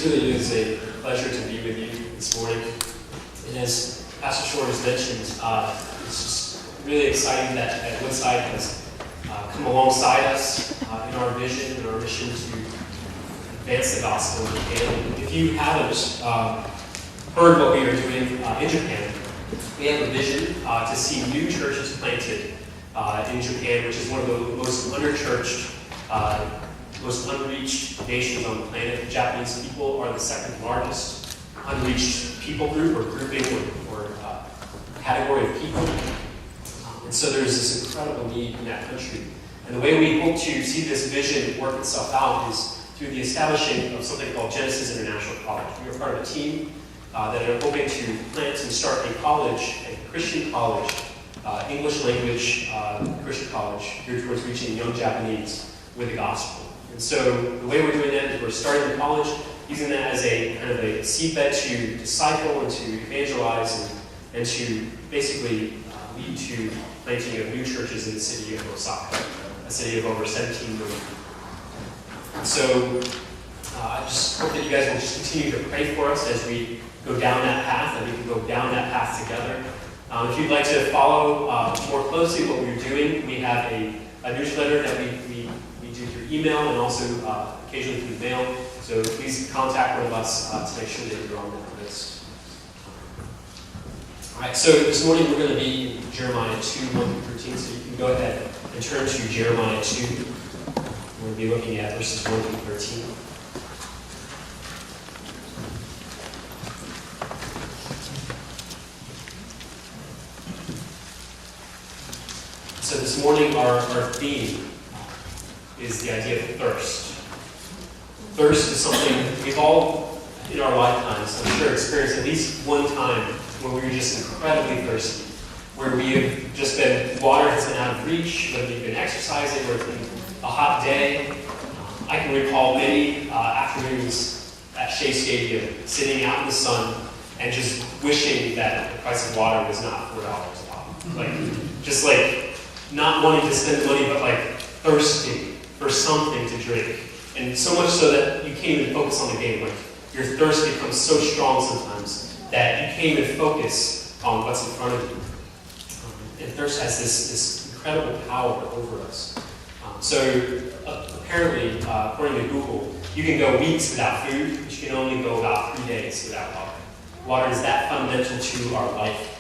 really is a pleasure to be with you this morning. And as Pastor Short has mentioned, it's just really exciting that Woodside has come alongside us in our vision and our mission to advance the gospel in Japan. If you haven't heard what we are doing in Japan, we have a vision to see new churches planted in Japan, which is one of the most underchurched, most unreached nations on the planet. The Japanese people are the second largest unreached people group or grouping or category of people. And so there's this incredible need in that country. And the way we hope to see this vision work itself out is through the establishing of something called Genesis International College. We are part of a team that are hoping to plant and start a college, a Christian college, English language Christian college, geared towards reaching young Japanese with the gospel. And so the way we're doing that is we're starting the college, using that as a kind of a seedbed to disciple and to evangelize and to basically lead to planting of new churches in the city of Osaka, a city of over 17 million people. And so I just hope that you guys will just continue to pray for us as we go down that path, and we can go down that path together. If you'd like to follow more closely what we're doing, we have a newsletter that we do through email and also occasionally through mail. So please contact one of us to make sure that you're on that list. All right, so this morning we're going to be in Jeremiah 2, 1 through 13. So you can go ahead and turn to Jeremiah 2. We're going to be looking at verses 1 through 13. So this morning our theme is the idea of thirst. Thirst is something we've all, in our lifetimes, I'm sure, experienced at least one time when we were just incredibly thirsty, where we have just been, water has been out of reach, whether we've been exercising or it's been a hot day. I can recall many afternoons at Shea Stadium sitting out in the sun and just wishing that the price of water was not $4 a bottle. Just not wanting to spend the money, but thirsting for something to drink. And so much so that you can't even focus on the game. Your thirst becomes so strong sometimes that you can't even focus on what's in front of you. And thirst has this incredible power over us. So apparently, according to Google, you can go weeks without food, but you can only go about 3 days without water. Water is that fundamental to our life.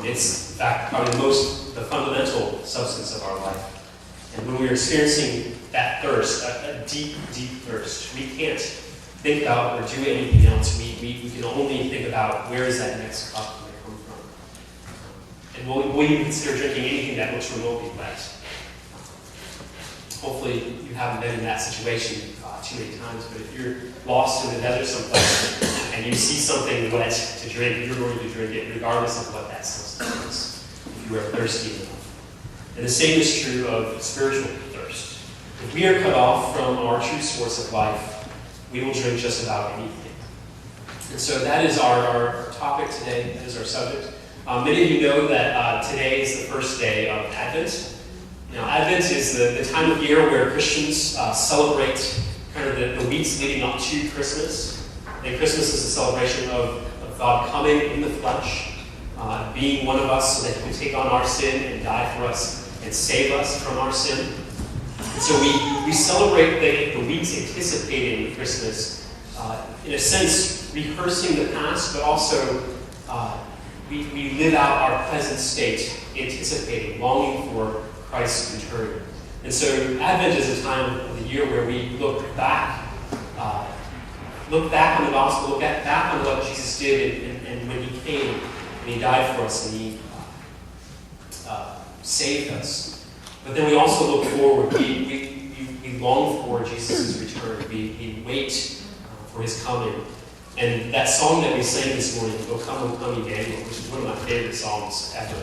It's, in fact, probably the fundamental substance of our life. And when we're experiencing that thirst, a deep, deep thirst, we can't think about or do anything else. We can only think about where is that next cup going to come from. And we'll even consider drinking anything that looks remotely wet. Hopefully you haven't been in that situation too many times, but if you're lost in the desert someplace and you see something wet to drink, you're going to drink it regardless of what that substance is, if you are thirsty enough. And the same is true of spiritual thirst. If we are cut off from our true source of life, we will drink just about anything. And so that is our topic today. That is our subject. Many of you know that today is the first day of Advent. Now, Advent is the time of year where Christians celebrate kind of the weeks leading up to Christmas. And Christmas is a celebration of God coming in the flesh, being one of us so that he can take on our sin and die for us and save us from our sin. And so we celebrate the weeks anticipating Christmas, in a sense, rehearsing the past, but also we live out our present state, anticipating, longing for Christ's return. And so Advent is a time of the year where we look back on the gospel, look back on what Jesus did and when he came and he died for us and he saved us. But then we also look forward. We long for Jesus' return. We wait for his coming. And that song that we sang this morning, O Come, Emmanuel, which is one of my favorite songs ever.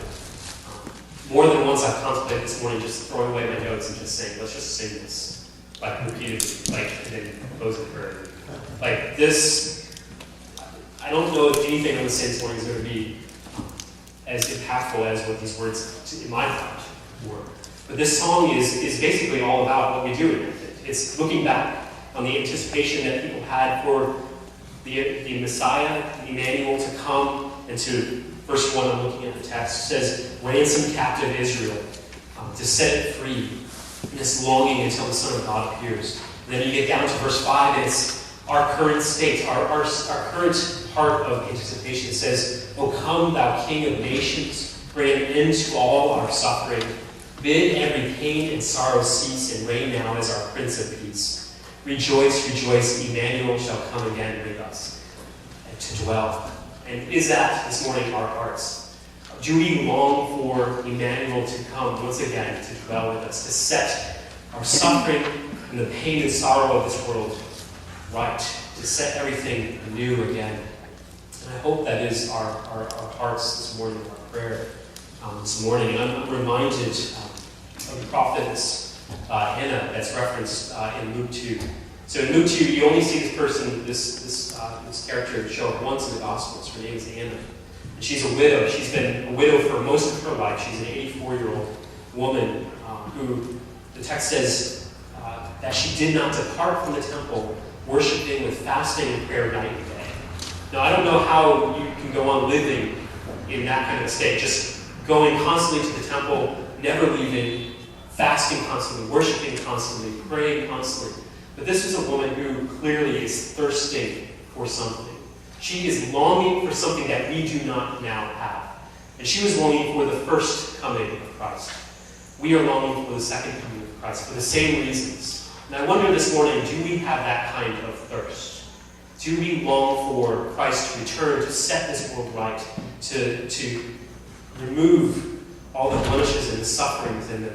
More than once I've contemplated this morning just throwing away my notes and just saying, let's just sing this, repeatedly, and then close it prayer. This, I don't know if anything I'm going to say this morning is going to be as impactful as what these words in my heart were. But this song is basically all about what we do in Advent. It's looking back on the anticipation that people had for the Messiah, Emmanuel, to come and to, verse 1, I'm looking at the text, says, ransom captive Israel, to set it free, in this longing until the Son of God appears. And then you get down to verse 5, and it's our current state, our current part of anticipation. It says, O come, thou King of nations, bring an end to all our suffering. Bid every pain and sorrow cease, and reign now as our Prince of Peace. Rejoice, rejoice, Emmanuel shall come again with us, and to dwell. And is that, this morning, our hearts? Do we long for Emmanuel to come once again to dwell with us, to set our suffering and the pain and sorrow of this world right, to set everything new again? And I hope that is our hearts this morning, our prayer this morning. And I'm reminded of the prophetess Anna that's referenced in Luke 2. So in Luke 2, you only see this person, this character show up once in the Gospels. Her name is Anna. And she's a widow. She's been a widow for most of her life. She's an 84-year-old woman who, the text says, that she did not depart from the temple, worshiping with fasting and prayer night and day. Now, I don't know how you can go on living in that kind of a state, just going constantly to the temple, never leaving, fasting constantly, worshiping constantly, praying constantly. But this is a woman who clearly is thirsting for something. She is longing for something that we do not now have. And she was longing for the first coming of Christ. We are longing for the second coming of Christ for the same reasons. And I wonder this morning, do we have that kind of thirst? Do we long for Christ to return, to set this world right, to remove all the blemishes and the sufferings and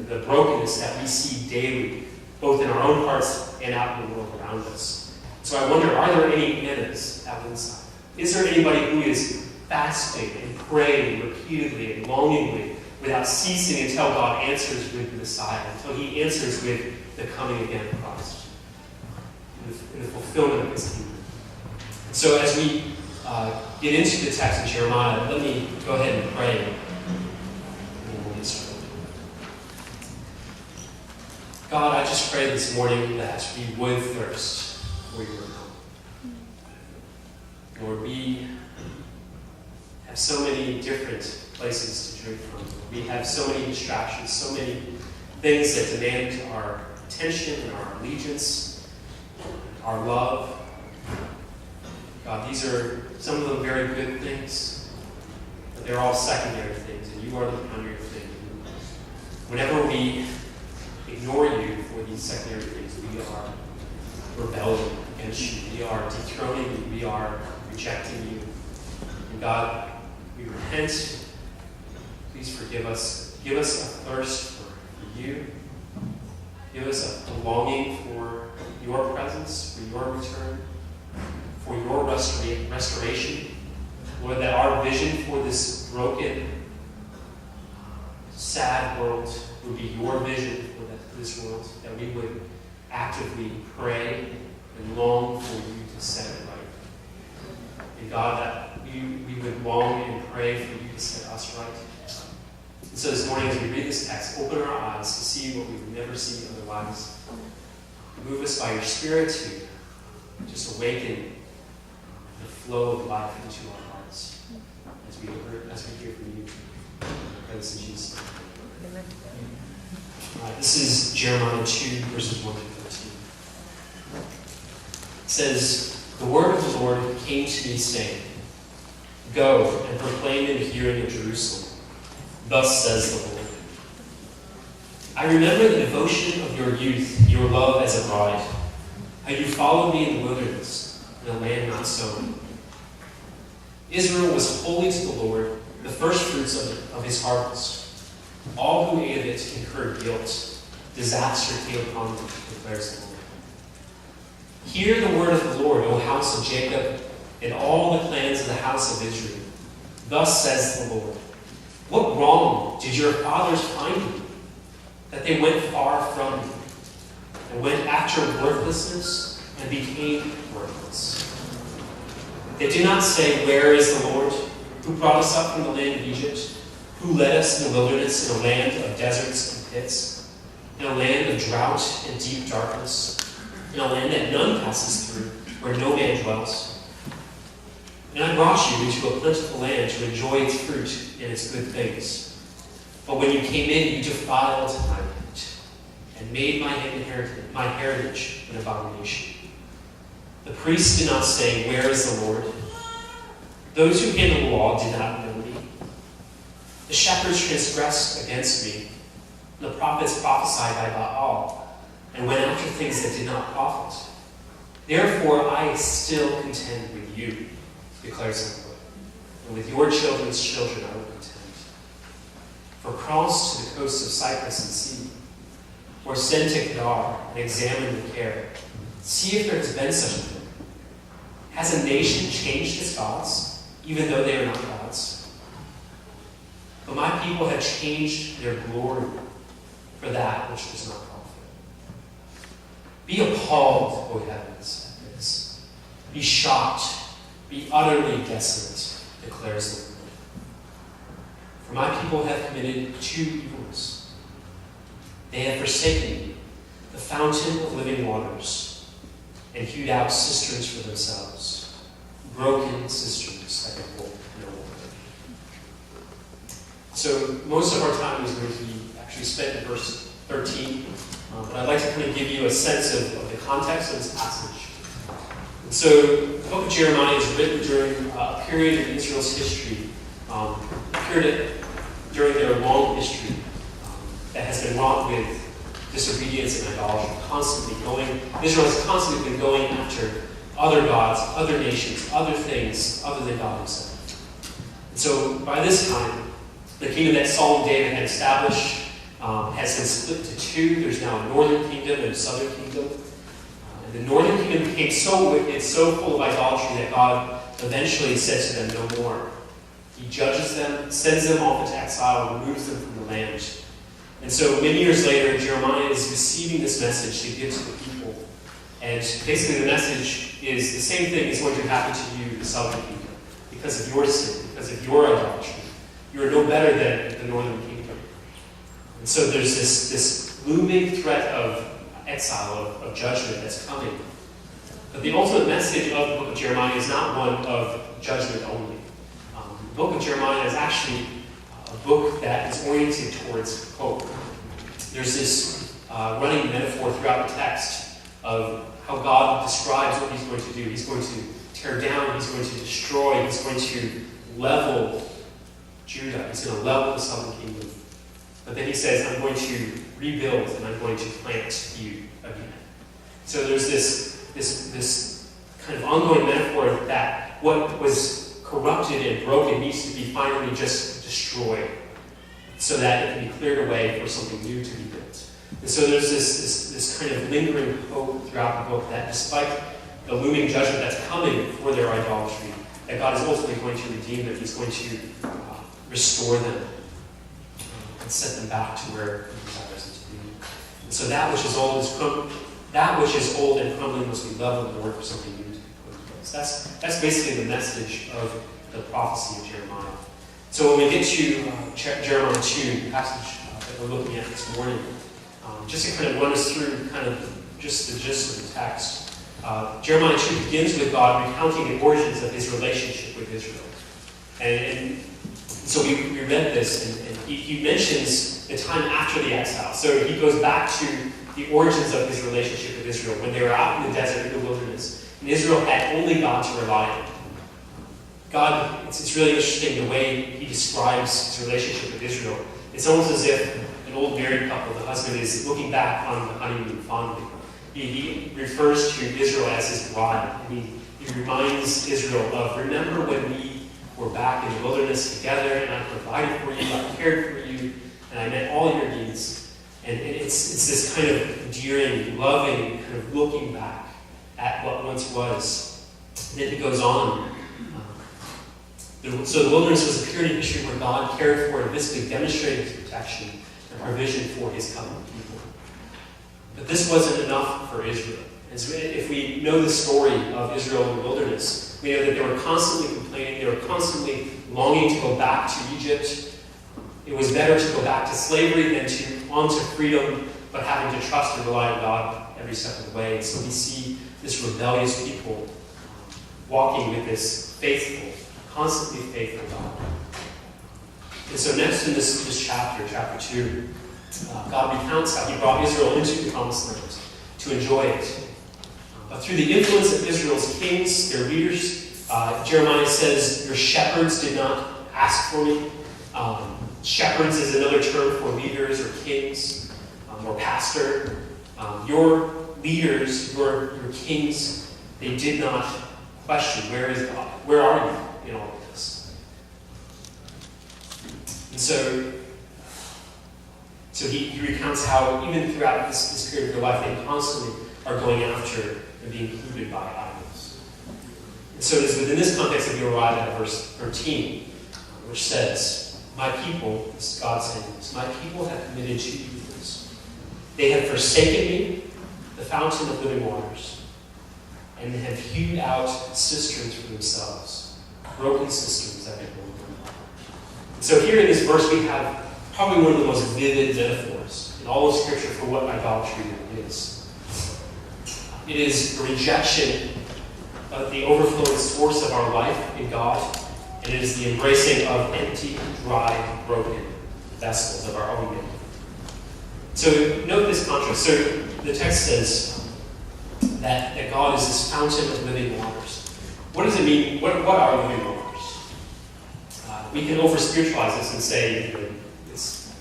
the brokenness that we see daily, both in our own hearts and out in the world around us? So I wonder, are there any enemies at Woodside? Is there anybody who is fasting and praying repeatedly and longingly without ceasing until God answers with the Messiah, until he answers with the coming again of Christ, in the fulfillment of his kingdom? And so as we get into the text in Jeremiah, let me go ahead and pray. And we'll get started. God, I just pray this morning that we would thirst for your come. Lord, we have so many different places to drink from. We have so many distractions, so many things that demand our attention and our allegiance, our love. God, these are some of them very good things, but they're all secondary things, and you are the primary thing. Whenever we ignore you for these secondary things, we are rebelling against you. We are dethroning you. We are rejecting you. And God, we repent. Please forgive us. Give us a thirst for you. Give us a longing for your presence, for your return, for your restoration. Lord, that our vision for this broken, sad world would be your vision for this world, that we would actively pray and long for you to set it right. And God, that we would long and pray for you to set us right. And so this morning as we read this text, open our eyes to see what we would never see otherwise. Move us by your Spirit to just awaken the flow of life into our hearts as we hear from you. I pray this in Jesus' name. All right, this is Jeremiah 2, verses 1 to 13. It says, "The word of the Lord came to me, saying, Go and proclaim in the hearing of Jerusalem. Thus says the Lord. I remember the devotion of your youth, your love as a bride, how you followed me in the wilderness, in a land not sown. Israel was holy to the Lord, the firstfruits of his harvest. All who ate of it incurred guilt. Disaster came upon them, declares the Lord. Hear the word of the Lord, O house of Jacob, and all the clans of the house of Israel. Thus says the Lord. What wrong did your fathers find you, that they went far from you, and went after worthlessness, and became worthless? They do not say, Where is the Lord, who brought us up from the land of Egypt, who led us in the wilderness, in a land of deserts and pits, in a land of drought and deep darkness, in a land that none passes through, where no man dwells? And I brought you into a plentiful land to enjoy its fruit and its good things. But when you came in, you defiled my land and made my heritage an abomination. The priests did not say, "Where is the Lord?" Those who handle the law did not know me. The shepherds transgressed against me. The prophets prophesied by Baal and went after things that did not profit. Therefore I still contend with you, declares the Lord, and with your children's children I will contend. For cross to the coast of Cyprus and see, or send to Kedar and examine with care. See if there has been such a thing. Has a nation changed its gods, even though they are not gods? But my people have changed their glory for that which does not profit. Be appalled, O heavens, at this. Be shocked. Be utterly desolate, declares the Lord. For my people have committed two evils. They have forsaken me, the fountain of living waters, and hewed out cisterns for themselves, broken cisterns that can hold no water. So most of our time is going to be actually spent in verse 13, but I'd like to kind of give you a sense of the context of this passage. And so the book of Jeremiah is written during a period in Israel's history, a period during their long history that has been wrought with disobedience and idolatry, Israel has constantly been going after other gods, other nations, other things other than God himself. And so by this time, the kingdom that Saul and David had established has been split to two. There's now a northern kingdom and a southern kingdom. And the northern kingdom became so wicked, so full of idolatry, that God eventually said to them, "No more." He judges them, sends them off into exile, removes them from the land. And so many years later, Jeremiah is receiving this message to give to the people. And basically the message is the same thing is going to happen to you, the southern kingdom, because of your sin, because of your idolatry. You are no better than the northern kingdom. And so there's this looming threat of exile, of judgment that's coming. But the ultimate message of the book of Jeremiah is not one of judgment only. The book of Jeremiah is actually a book that is oriented towards hope. There's this running metaphor throughout the text of how God describes what he's going to do. He's going to tear down, he's going to destroy, he's going to level Judah, he's going to level the southern kingdom. But then he says, I'm going to rebuild and I'm going to plant you again. So there's this kind of ongoing metaphor that what was corrupted and broken needs to be finally just destroyed so that it can be cleared away for something new to be built. And so there's this kind of lingering hope throughout the book that despite the looming judgment that's coming for their idolatry, that God is ultimately going to redeem them. He's going to restore them and set them back to where he desires them to be. And so that which is old and crumbling must be leveled in order for something new to be put in place. That's basically the message of the prophecy of Jeremiah. So when we get to Jeremiah 2, the passage that we're looking at this morning, just to kind of run us through kind of just the gist of the text, Jeremiah 2 begins with God recounting the origins of his relationship with Israel. And so we read this, and he mentions the time after the exile. So he goes back to the origins of his relationship with Israel when they were out in the desert, in the wilderness. And Israel had only God to rely on. God, it's really interesting the way he describes his relationship with Israel. It's almost as if an old married couple, the husband is looking back on the honeymoon fondly. He refers to Israel as his bride. And he reminds Israel of, remember when we were back in the wilderness together and I provided for you, I cared for you, and I met all your needs. And it's this kind of endearing, loving, kind of looking back at what once was. And then he goes on. So the wilderness was a period in history where God cared for and visibly demonstrated his protection and provision for his covenant people. But this wasn't enough for Israel. If we know the story of Israel in the wilderness, we know that they were constantly complaining, they were constantly longing to go back to Egypt. It was better to go back to slavery than on to freedom, but having to trust and rely on God every step of the way. And so we see this rebellious people walking with this faithful, constantly faithful God. And so next in this chapter, chapter 2, God recounts how he brought Israel into the promised land to enjoy it. But through the influence of Israel's kings, their leaders, Jeremiah says, your shepherds did not ask for me. Shepherds is another term for leaders or kings or pastor. Your leaders, your kings, they did not question, where is God? Where are you in all of this? And so he recounts how even throughout this period of their life, they constantly are going after and being polluted by idols. And so it is within this context that we arrive at verse 13, which says, my people, this is God saying this, my people have committed two evils. They have forsaken me, the fountain of living waters, and they have hewed out cisterns for themselves, broken cisterns that they built. So here in this verse we have probably one of the most vivid metaphors in all of Scripture for what idolatry really is. It is a rejection of the overflowing source of our life in God, and it is the embracing of empty, dry, broken vessels of our own making. So note this contrast. So the text says that God is this fountain of living waters. What does it mean? What are living waters? We can over-spiritualize this and say it's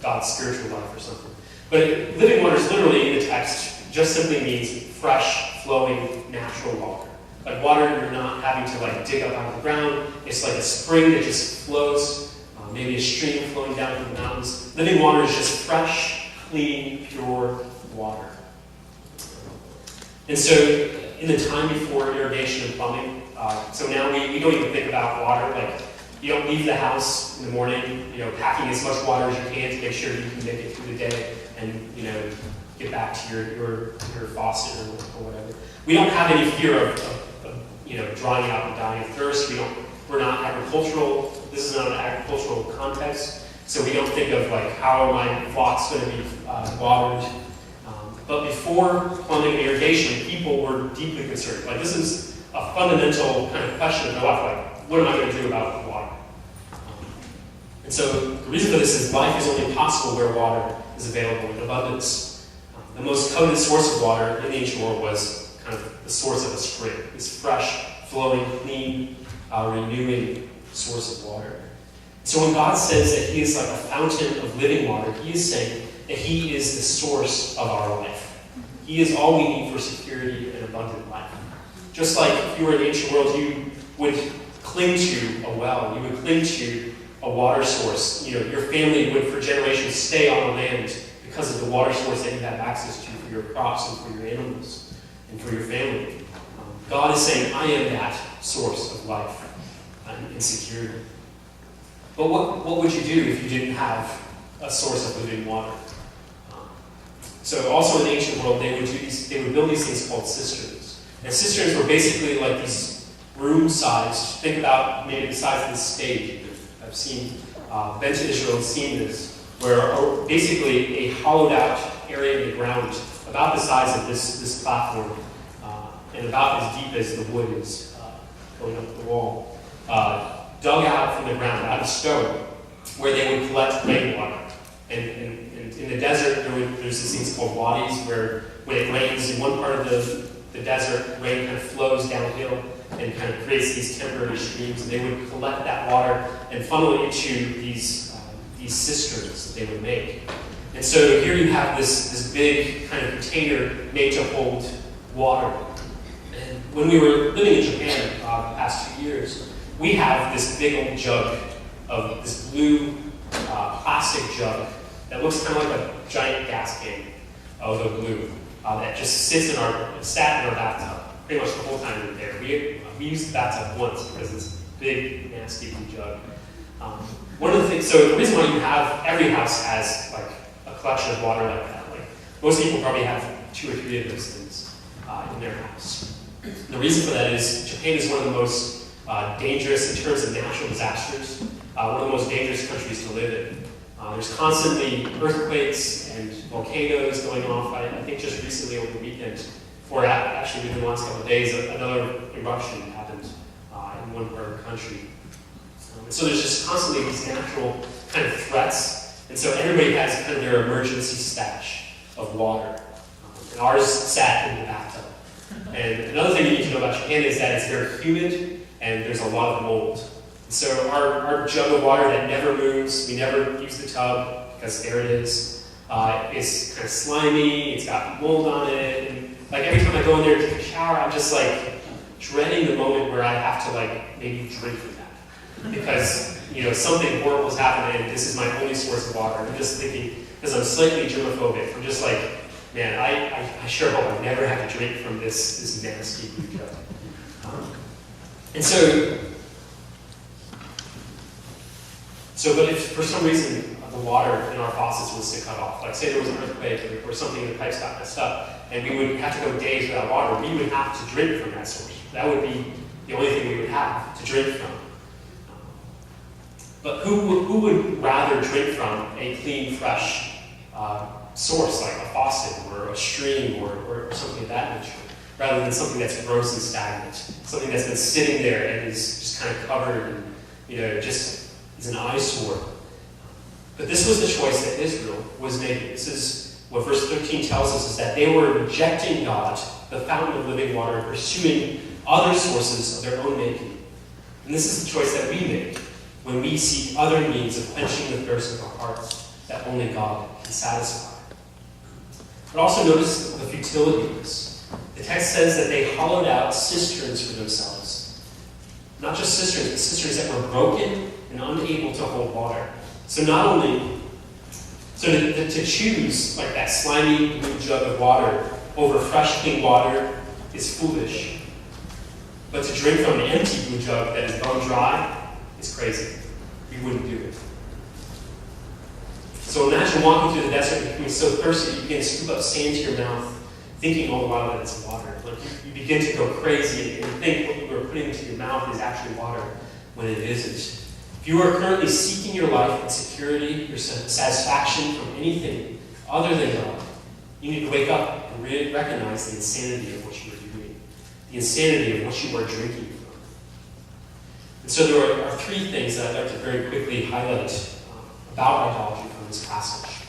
God's spiritual life or something. But living waters literally in the text just simply means fresh, flowing, natural water. Like water you're not having to dig up out of the ground. It's like a spring that just flows, maybe a stream flowing down from the mountains. Living water is just fresh, clean, pure water. And so in the time before irrigation and plumbing, so now we don't even think about water. You don't leave the house in the morning, packing as much water as you can to make sure you can make it through the day and, get back to your faucet or whatever. We don't have any fear of drying out and dying of thirst. We're not agricultural. This is not an agricultural context. So we don't think of how are my flocks going to be watered. But before plumbing and irrigation, people were deeply concerned. This is a fundamental kind of question of their life. What am I going to do about water? And so the reason for this is life is only possible where water is available in abundance. The most coveted source of water in the ancient world was kind of the source of a spring, this fresh, flowing, clean, renewing source of water. So when God says that he is like a fountain of living water, he is saying that he is the source of our life. He is all we need for security and abundant life. Just like if you were in the ancient world, you would cling to a well, you would cling to a water source. Your family would for generations stay on the land because of the water source that you have access to for your crops and for your animals and for your family. God is saying, I am that source of life and security. But what would you do if you didn't have a source of living water? So also in the ancient world, they would build these things called cisterns. And cisterns were basically like these room-sized, think about maybe the size of this stage. I've been to Israel and seen this, where basically a hollowed out area in the ground about the size of this platform and about as deep as the wood is going up the wall, dug out from the ground, out of stone, where they would collect rainwater. And in the desert, there's these things called wadis, where when it rains in one part of the desert, rain kind of flows downhill and kind of creates these temporary streams. And they would collect that water and funnel it into these cisterns that they would make. And so here you have this big kind of container made to hold water. And when we were living in Japan the past 2 years, we have this big old jug of this blue plastic jug that looks kind of like a giant gas can of the blue that just sat in our bathtub pretty much the whole time we were there. We used the bathtub once because it's a big, nasty blue jug. One of the things, so the reason why every house has a collection of water like that. Most people probably have 2 or 3 of those things in their house. The reason for that is Japan is one of the most dangerous in terms of natural disasters, one of the most dangerous countries to live in. There's constantly earthquakes and volcanoes going off. I think just recently over the weekend, or actually within the last couple of days, another eruption happened one part of the country. And so there's just constantly these natural kind of threats. And so everybody has kind of their emergency stash of water. And ours sat in the bathtub. And another thing you need to know about Japan is that it's very humid and there's a lot of mold. So our jug of water that never moves, we never use the tub because there it is kind of slimy, it's got mold on it. And like every time I go in there to take a shower, I'm just like dreading the moment where I have to like maybe drink from that. Because, something horrible is happening and this is my only source of water. I'm just thinking, because I'm slightly germophobic, I'm just like, man, I sure hope I never have to drink from this nasty blue jug. And but if for some reason the water in our faucets was to cut off, like say there was an earthquake or something, the pipes got messed up, and we would have to go days without water, we would have to drink from that source. That would be the only thing we would have to drink from. But who would rather drink from a clean, fresh source like a faucet or a stream or something of that nature, rather than something that's gross and stagnant, something that's been sitting there and is just kind of covered and just is an eyesore. But this was the choice that Israel was making. This is what verse 13 tells us, is that they were rejecting God, the fountain of living water, and pursuing other sources of their own making. And this is the choice that we make when we seek other means of quenching the thirst of our hearts that only God can satisfy. But also notice the futility of this. The text says that they hollowed out cisterns for themselves. Not just cisterns, but cisterns that were broken and unable to hold water. So not only, to choose like that slimy blue jug of water over fresh, clean water is foolish. But to drink from an empty blue jug that is bone dry is crazy. We wouldn't do it. So imagine walking through the desert and becoming so thirsty you begin to scoop up sand to your mouth, thinking all the while that it's water. Like you begin to go crazy and think what you are putting into your mouth is actually water when it isn't. If you are currently seeking your life and security, your satisfaction from anything other than God, you need to wake up and recognize the insanity of what you are doing, the insanity of what you are drinking from. And so there are three things that I'd like to very quickly highlight about idolatry from this passage.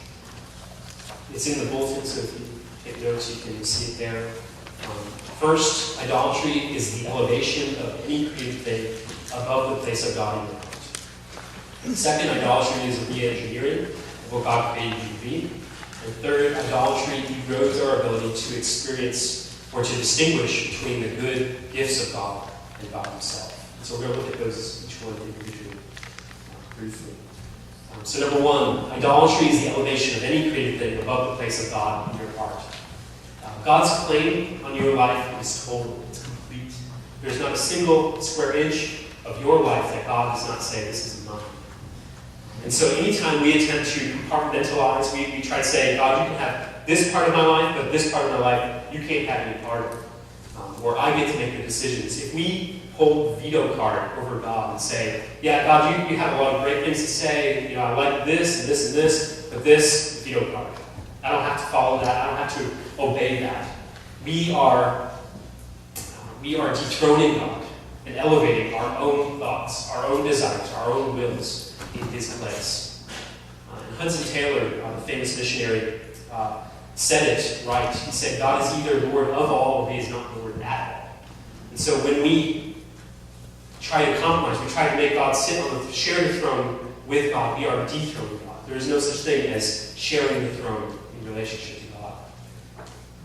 It's in the bulletin, so if you take notes, you can see it there. First, idolatry is the elevation of any created thing above the place of God in your heart. Second, idolatry is a re-engineering of what God created you to be. And third, idolatry erodes our ability to experience or to distinguish between the good gifts of God and God himself. So we're going to look at those each one individually briefly. So number one, idolatry is the elevation of any created thing above the place of God in your heart. God's claim on your life is total, it's complete. There's not a single square inch of your life that God does not say, this is mine. And so anytime we attempt to compartmentalize, we try to say, God, you can have this part of my life, but this part of my life, you can't have any part of it. Or I get to make the decisions. If we hold veto card over God and say, yeah, God, you have a lot of great things to say, I like this and this and this, but this, veto card. I don't have to follow that. I don't have to obey that. We are dethroning God and elevating our own thoughts, our own desires, our own wills in his place. And Hudson Taylor, the famous missionary, said it right. He said, God is either Lord of all or he is not Lord at all. And so when we try to compromise, we try to make God share the throne with God, we are dethroning God. There is no such thing as sharing the throne in relationship to God.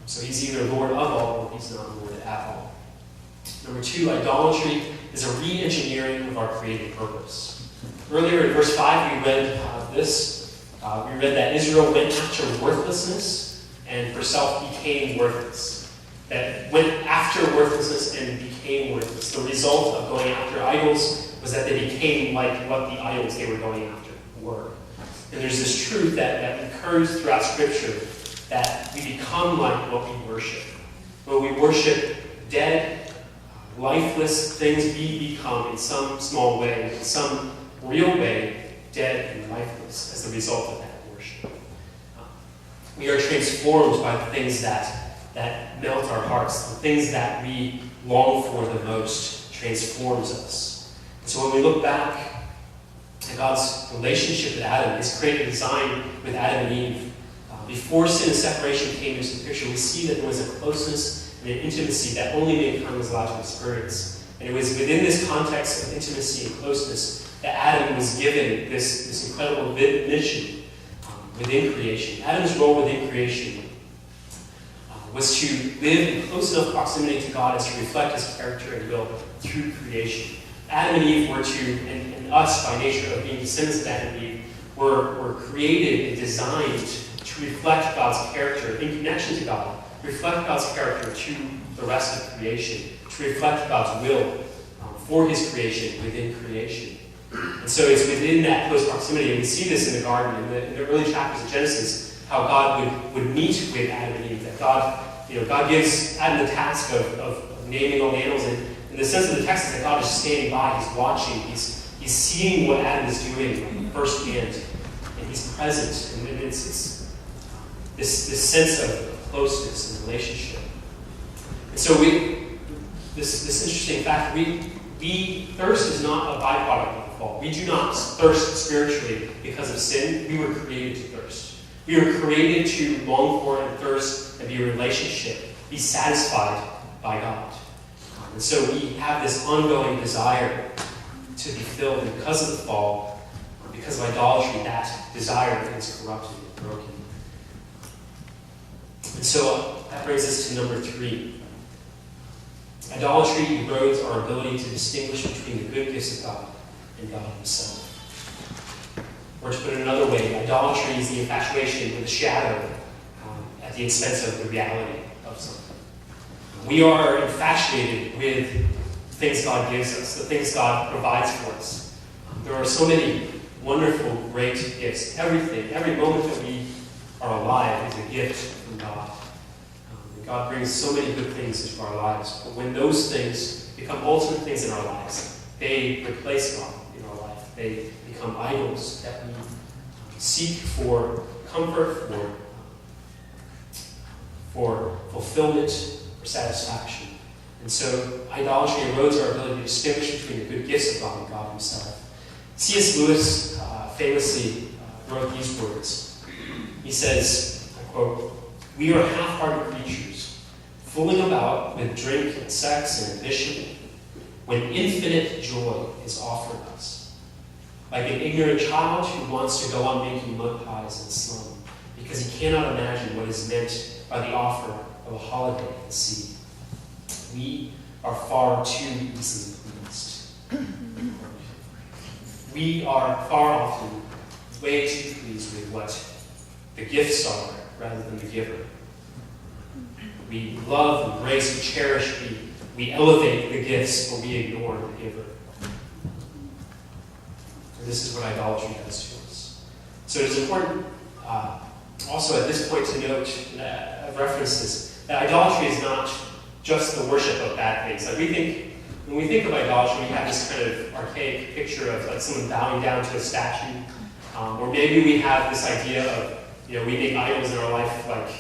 So he's either Lord of all or he's not Lord at all. Number two, idolatry is a re-engineering of our created purpose. Earlier in verse 5, we read this. We read that Israel went after worthlessness and for self became worthless. That went after worthlessness and became worthless. The result of going after idols was that they became like what the idols they were going after were. And there's this truth that occurs throughout Scripture that we become like what we worship. When we worship dead, lifeless things, we become in some small way, in some real way, dead and lifeless as the result of that worship. We are transformed by the things that melt our hearts. The things that we long for the most transforms us. So when we look back at God's relationship with Adam, his creative design with Adam and Eve, before sin and separation came into the picture, we see that there was a closeness and an intimacy that only mankind was allowed to experience. And it was within this context of intimacy and closeness that Adam was given this incredible mission within creation. Adam's role within creation was to live in close enough proximity to God as to reflect his character and will through creation. Adam and Eve were and us by nature of being descendants of Adam and Eve, were created and designed to reflect God's character in connection to God, reflect God's character to the rest of creation, to reflect God's will for his creation within creation. And so it's within that close proximity, and we see this in the garden, in the early chapters of Genesis, how God would meet with Adam and Eve, that God gives Adam the task of naming all the animals, and in the sense of the text is that God is standing by, he's watching, he's seeing what Adam is doing firsthand, and he's present, and it's this sense of closeness and relationship. And so this interesting fact, thirst is not a byproduct of the fall. We do not thirst spiritually because of sin. We were created to thirst. We were created to long for and thirst and be in a relationship, be satisfied by God. And so we have this ongoing desire to be filled, and because of the fall, because of idolatry, that desire is corrupted and broken. And so that brings us to number 3. Idolatry erodes our ability to distinguish between the good gifts of God and God himself. Or to put it another way, idolatry is the infatuation with a shadow at the expense of the reality of something. We are infatuated with the things God gives us, the things God provides for us. There are so many wonderful, great gifts. Everything, every moment that we are alive is a gift from God. God brings so many good things into our lives. But when those things become ultimate things in our lives, they replace God in our life. They become idols that we seek for comfort, for fulfillment, for satisfaction. And so idolatry erodes our ability to distinguish between the good gifts of God and God himself. C.S. Lewis famously wrote these words. He says, I quote, "We are half-hearted creatures, fooling about with drink and sex and ambition, when infinite joy is offered us. Like an ignorant child who wants to go on making mud pies in the slum, because he cannot imagine what is meant by the offer of a holiday at the sea. We are far too easily pleased. We are far often way too pleased with what the gifts are rather than the giver. We love, embrace, we cherish, we elevate the gifts, but we ignore the giver. And this is what idolatry does to us. So it is important also at this point to note, I've referenced this, that idolatry is not just the worship of bad things. Like when we think of idolatry, we have this kind of archaic picture of like someone bowing down to a statue, or maybe we have this idea of, we make idols in our life like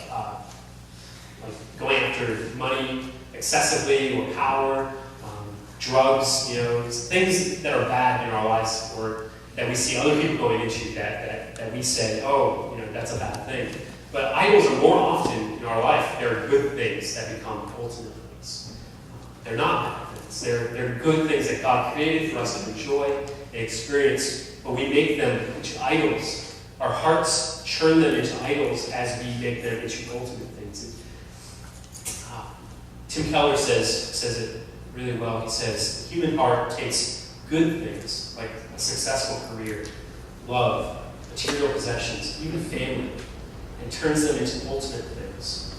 going after money excessively, or power, drugs, things that are bad in our lives, or that we see other people going into that we say, oh, that's a bad thing. But idols are more often in our life, they're good things that become ultimate things. They're not bad things. They're good things that God created for us to enjoy and experience, but we make them into idols. Our hearts churn them into idols as we make them into ultimate things. Tim Keller says it really well. He says, the human heart takes good things, like a successful career, love, material possessions, even family, and turns them into ultimate things.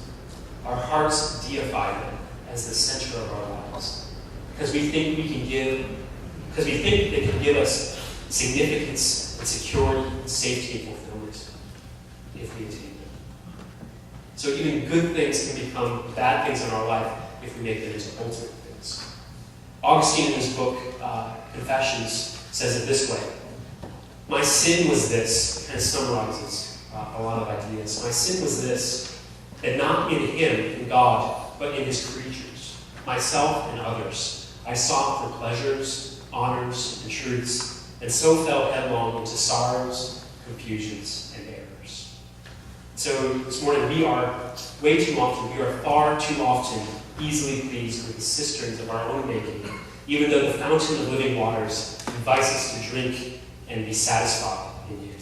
Our hearts deify them as the center of our lives, because we think they can give us significance and security, and safety and fulfillment if we attain them. So even good things can become bad things in our life if we make them into ultimate things. Augustine, in his book, Confessions, says it this way. My sin was this, and it summarizes a lot of ideas. My sin was this, that not in him, in God, but in his creatures, myself and others, I sought for pleasures, honors, and truths, and so fell headlong into sorrows, confusions, and errors. So this morning we are far too often easily pleased with the cisterns of our own making, even though the fountain of living waters invites us to drink and be satisfied in you.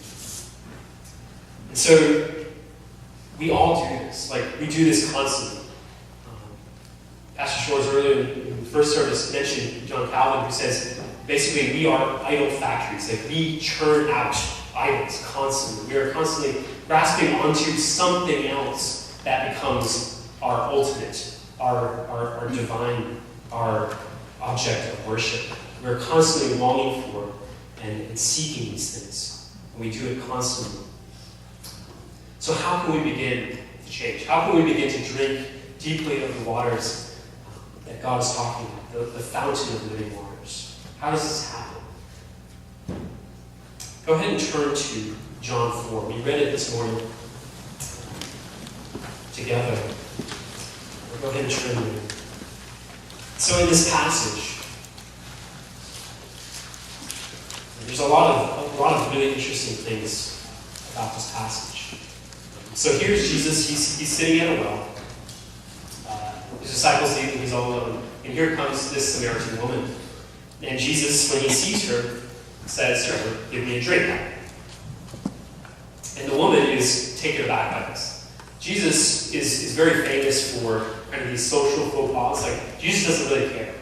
And so we all do this. We do this constantly. Pastor Shores earlier in the first service mentioned John Calvin, who says, basically, we are idol factories. We churn out idols constantly. We are constantly grasping onto something else that becomes our ultimate, our divine, our object of worship. We're constantly longing for and seeking these things. And we do it constantly. So how can we begin to change? How can we begin to drink deeply of the waters that God is talking about, the fountain of living waters? How does this happen? Go ahead and turn to John 4. We read it this morning together. We'll go ahead and turn there. So in this passage, there's a lot of really interesting things about this passage. So here's Jesus. He's sitting at a well. His disciples leave and he's all alone. And here comes this Samaritan woman. And Jesus, when he sees her, says to her, "Give me a drink." And the woman is taken aback by this. Jesus is very famous for kind of these social faux pas. Jesus doesn't really care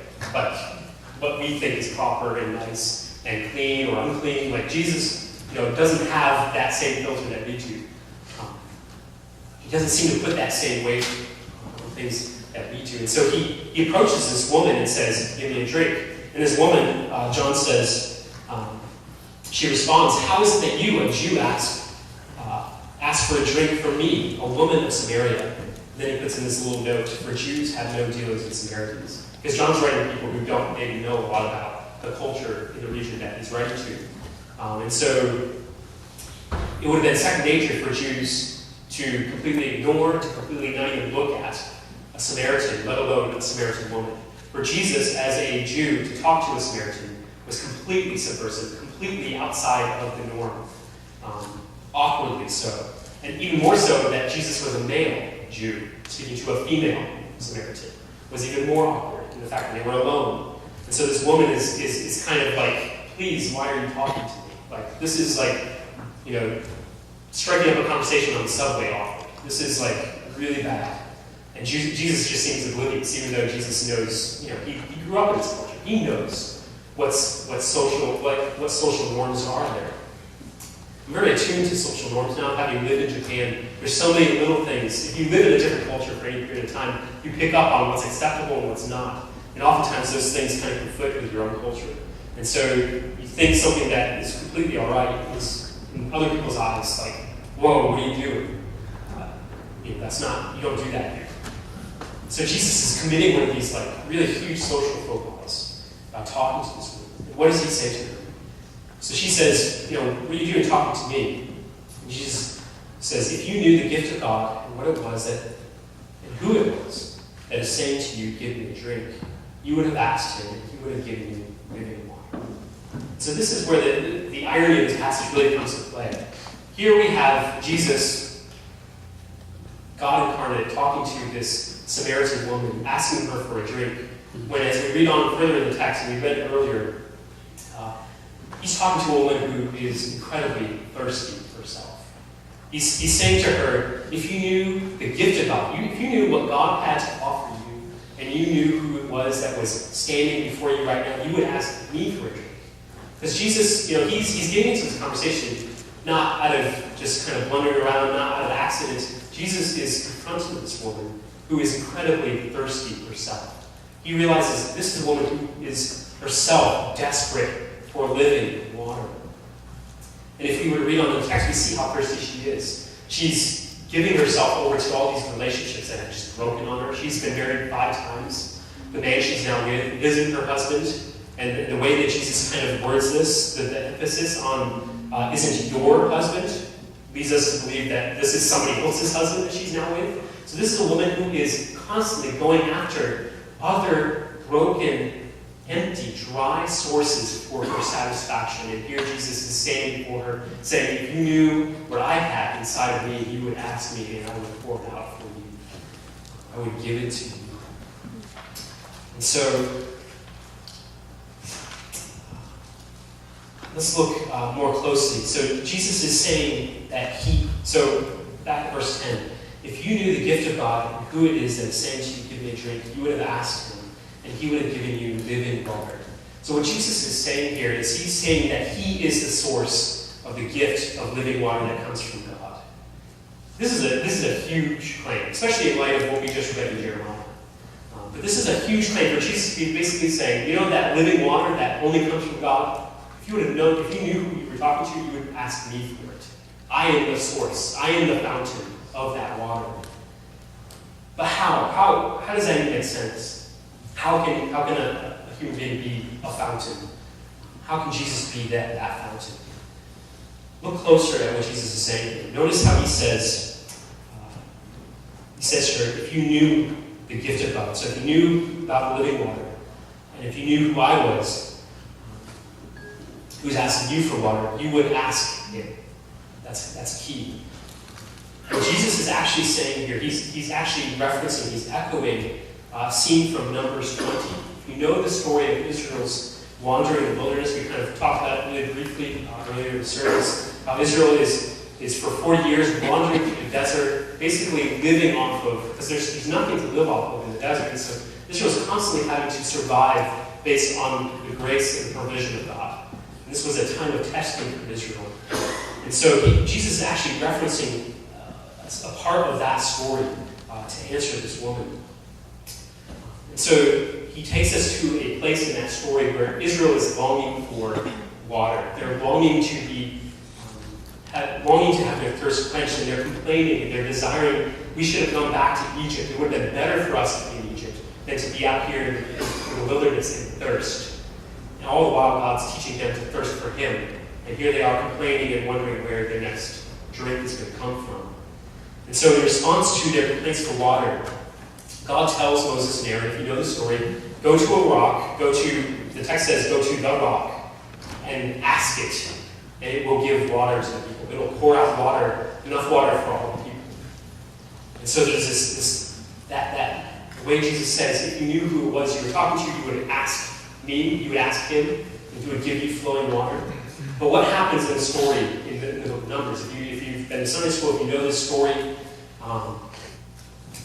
what we think is proper and nice and clean or unclean. Jesus, doesn't have that same filter that we do. He doesn't seem to put that same weight on things that we do. And so he approaches this woman and says, "Give me a drink." And this woman, John says, she responds, "How is it that you, a Jew, ask for a drink from me, a woman of Samaria?" And then he puts in this little note, "For Jews have no dealings with Samaritans." Because John's writing to people who don't maybe know a lot about the culture in the region that he's writing to. And so it would have been second nature for Jews to completely ignore, to completely not even look at a Samaritan, let alone a Samaritan woman. For Jesus, as a Jew, to talk to a Samaritan was completely subversive, completely outside of the norm, awkwardly so. And even more so that Jesus was a male Jew speaking to a female Samaritan was even more awkward in the fact that they were alone. And so this woman is kind of "Please, why are you talking to me?" This is striking up a conversation on the subway awkward. This is really bad. And Jesus just seems oblivious, even though Jesus knows, he grew up in this culture. He knows what social norms are there. I'm very attuned to social norms now, having lived in Japan. There's so many little things. If you live in a different culture for any period of time, you pick up on what's acceptable and what's not. And oftentimes those things kind of conflict with your own culture. And so you think something that is completely all right is, in other people's eyes, "Whoa, what are you doing?" You don't do that here. So Jesus is committing one of these really huge social faux pas about talking to this woman. What does he say to her? So she says, "What are you doing talking to me?" And Jesus says, "If you knew the gift of God and what it was and who it was that is saying to you, 'Give me a drink,' you would have asked him and he would have given you living water." So this is where the irony of this passage really comes to play. Here we have Jesus, God incarnate, talking to this Samaritan woman, asking her for a drink, when as we read on further in the text, and we read it earlier, he's talking to a woman who is incredibly thirsty herself. He's saying to her, if you knew the gift of God, if you knew what God had to offer you, and you knew who it was that was standing before you right now, you would ask me for a drink. Because Jesus, he's getting into this conversation not out of just kind of blundering around, not out of accident. Jesus is confronting this woman who is incredibly thirsty herself. He realizes this is a woman who is herself desperate for living water. And if we were to read on the text, we see how thirsty she is. She's giving herself over to all these relationships that have just broken on her. She's been married 5 times. The man she's now with isn't her husband. And the way that Jesus kind of words this, the emphasis on isn't your husband, leads us to believe that this is somebody else's husband that she's now with. So this is a woman who is constantly going after other broken empty, dry sources for her satisfaction. And here Jesus is saying for her, saying, if you knew what I had inside of me, you would ask me, and I would pour it out for you. I would give it to you. And so, let's look more closely. So Jesus is saying that back at verse 10, if you knew the gift of God and who it is that is saying to you, give me a drink, you would have asked him, and he would have given you living water. So what Jesus is saying here is he's saying that he is the source of the gift of living water that comes from God. This is a huge claim, especially in light of what we just read in Jeremiah. But this is a huge claim for Jesus to be basically saying, that living water that only comes from God, if you would have known, if you knew who you were talking to, you would ask me for it. I am the source. I am the fountain of that water. But how does that even make sense? How can a human being be a fountain? How can Jesus be that fountain? Look closer at what Jesus is saying here. Notice how he says here, if you knew the gift of God, so if you knew about living water, and if you knew who I was, who's asking you for water, you would ask him. That's key. What Jesus is actually saying here, he's actually referencing, he's echoing a scene from Numbers 20. If you know the story of Israel's wandering in the wilderness, we kind of talked about it really briefly earlier in the service. Israel is for 40 years wandering through the desert, basically living off of, because there's nothing to live off of in the desert. And so Israel is constantly having to survive based on the grace and the provision of God. And this was a time of testing for Israel. And so Jesus is actually referencing a part of that story to answer this woman. And so he takes us to a place in that story where Israel is longing for water. They're longing to have their thirst quenched, and they're complaining, and they're desiring, we should have gone back to Egypt. It would have been better for us to be in Egypt than to be out here in the wilderness and thirst. And all the while, God's teaching them to thirst for him. And here they are complaining and wondering where their next drink is going to come from. And so in response to their complaints for water, God tells Moses and Aaron, if you know the story, go to a rock, the text says, go to the rock, and ask it, and it will give water to the people. It will pour out water, enough water for all the people. And so there's that the way Jesus says, if you knew who it was you were talking to, you would ask me, you would ask him, and he would give you flowing water. But what happens in the story in the book of Numbers? If you've been in Sunday school, if you know this story,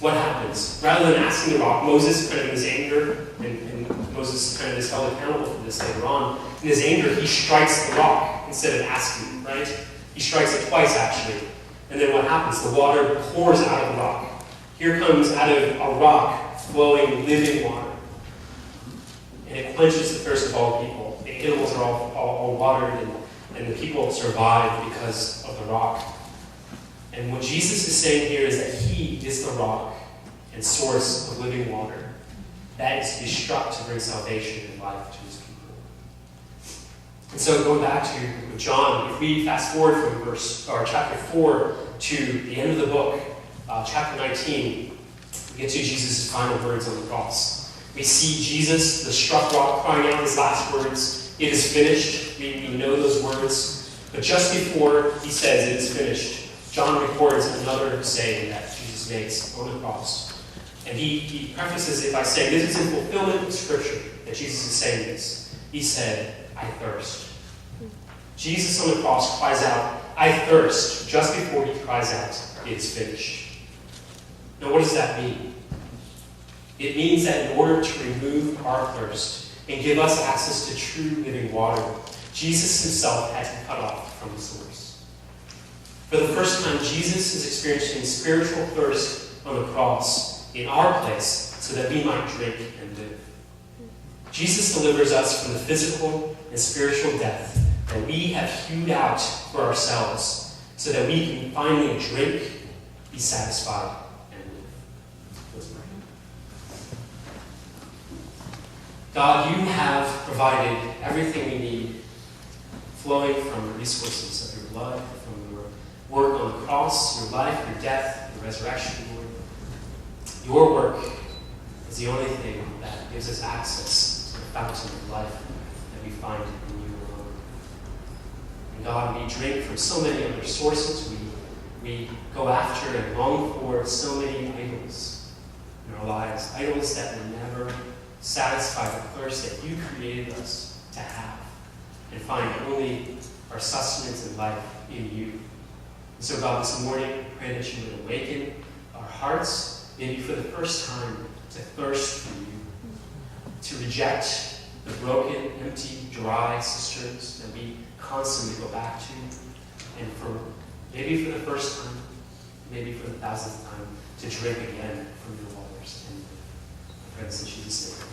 what happens? Rather than asking the rock, Moses, kind of in his anger, and Moses kind of is held accountable for this later on, in his anger, he strikes the rock instead of asking, right? He strikes it twice, actually. And then what happens? The water pours out of the rock. Here comes out of a rock flowing living water. And it quenches the thirst of all people. The animals are all watered, and the people survive because of the rock. And what Jesus is saying here is that he is the rock and source of living water that is to be struck to bring salvation and life to his people. And so going back to John, if we fast forward from chapter 4 to the end of the book, chapter 19, we get to Jesus' final words on the cross. We see Jesus, the struck rock, crying out his last words, "It is finished." We know those words. But just before he says, "It is finished," John records another saying that Jesus makes on the cross. And he prefaces it by saying, this is in fulfillment of Scripture that Jesus is saying this. He said, "I thirst." Jesus on the cross cries out, "I thirst," just before he cries out, "It is finished." Now what does that mean? It means that in order to remove our thirst and give us access to true living water, Jesus himself had to cut off from the source. For the first time, Jesus is experiencing spiritual thirst on the cross in our place so that we might drink and live. Jesus delivers us from the physical and spiritual death that we have hewed out for ourselves so that we can finally drink, be satisfied, and live. Let's pray. God, you have provided everything we need, flowing from the resources of your blood, from your work on the cross, your life, your death, your resurrection, Lord. Your work is the only thing that gives us access to the fountain of life that we find in you alone. And God, we drink from so many other sources. We go after and long for so many idols in our lives, idols that will never satisfy the thirst that you created us to have, and find only our sustenance and life in you. And so, God, this morning, I pray that you would awaken our hearts, maybe for the first time, to thirst for you, to reject the broken, empty, dry cisterns that we constantly go back to, and maybe for the first time, maybe for the 1,000th time, to drink again from your waters. And I pray this in Jesus' name.